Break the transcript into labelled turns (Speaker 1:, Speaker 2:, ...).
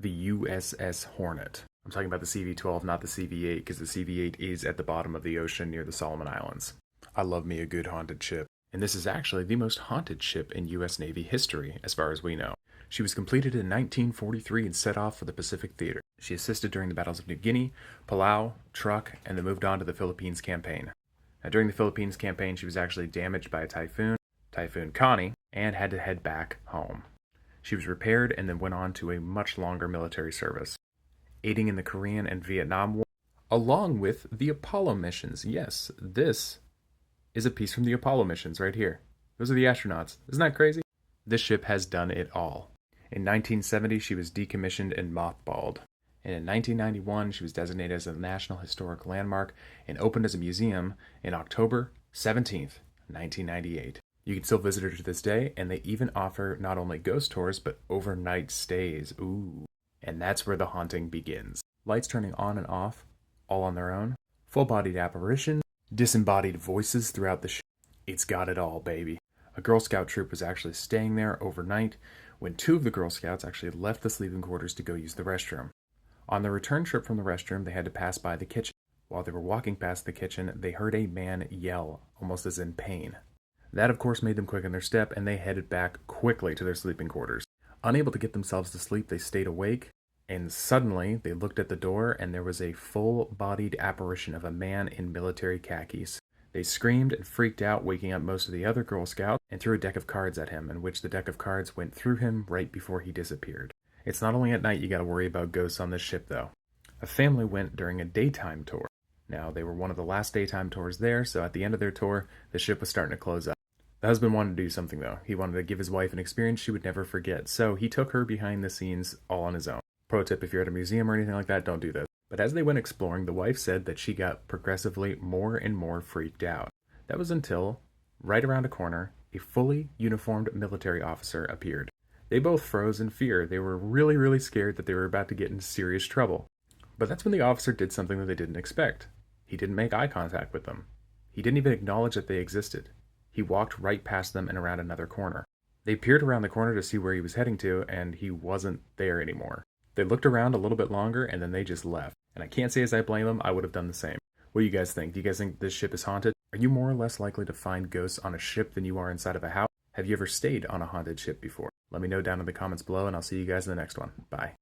Speaker 1: the USS Hornet. I'm talking about the CV-12, not the CV-8, because the CV-8 is at the bottom of the ocean near the Solomon Islands. I love me a good haunted ship. And this is actually the most haunted ship in U.S. Navy history, as far as we know. She was completed in 1943 and set off for the Pacific Theater. She assisted during the battles of New Guinea, Palau, Truk, and then moved on to the Philippines campaign. Now, during the Philippines campaign, she was actually damaged by a typhoon, Typhoon Connie, and had to head back home. She was repaired and then went on to a much longer military service, aiding in the Korean and Vietnam War, along with the Apollo missions. Yes, this is a piece from the Apollo missions right here. Those are the astronauts. Isn't that crazy? This ship has done it all. In 1970, she was decommissioned and mothballed. And in 1991, she was designated as a National Historic Landmark and opened as a museum in October 17th, 1998. You can still visit her to this day, and they even offer not only ghost tours, but overnight stays. Ooh. And that's where the haunting begins. Lights turning on and off, all on their own. Full-bodied apparitions, disembodied voices throughout the ship. It's got it all, baby. A Girl Scout troop was actually staying there overnight when two of the Girl Scouts actually left the sleeping quarters to go use the restroom. On the return trip from the restroom, they had to pass by the kitchen. While they were walking past the kitchen, they heard a man yell, almost as in pain. That, of course, made them quicken their step, and they headed back quickly to their sleeping quarters. Unable to get themselves to sleep, they stayed awake, and suddenly they looked at the door, and there was a full-bodied apparition of a man in military khakis. They screamed and freaked out, waking up most of the other Girl Scouts, and threw a deck of cards at him, in which the deck of cards went through him right before he disappeared. It's not only at night you gotta worry about ghosts on this ship, though. A family went during a daytime tour. Now, they were one of the last daytime tours there, so at the end of their tour, the ship was starting to close up. The husband wanted to do something, though. He wanted to give his wife an experience she would never forget, so he took her behind the scenes all on his own. Pro tip, if you're at a museum or anything like that, don't do this. But as they went exploring, the wife said that she got progressively more and more freaked out. That was until, right around a corner, a fully uniformed military officer appeared. They both froze in fear. They were really, really scared that they were about to get into serious trouble. But that's when the officer did something that they didn't expect. He didn't make eye contact with them. He didn't even acknowledge that they existed. He walked right past them and around another corner. They peered around the corner to see where he was heading to, and he wasn't there anymore. They looked around a little bit longer, and then they just left. And I can't say as I blame them, I would have done the same. What do you guys think? Do you guys think this ship is haunted? Are you more or less likely to find ghosts on a ship than you are inside of a house? Have you ever stayed on a haunted ship before? Let me know down in the comments below, and I'll see you guys in the next one. Bye.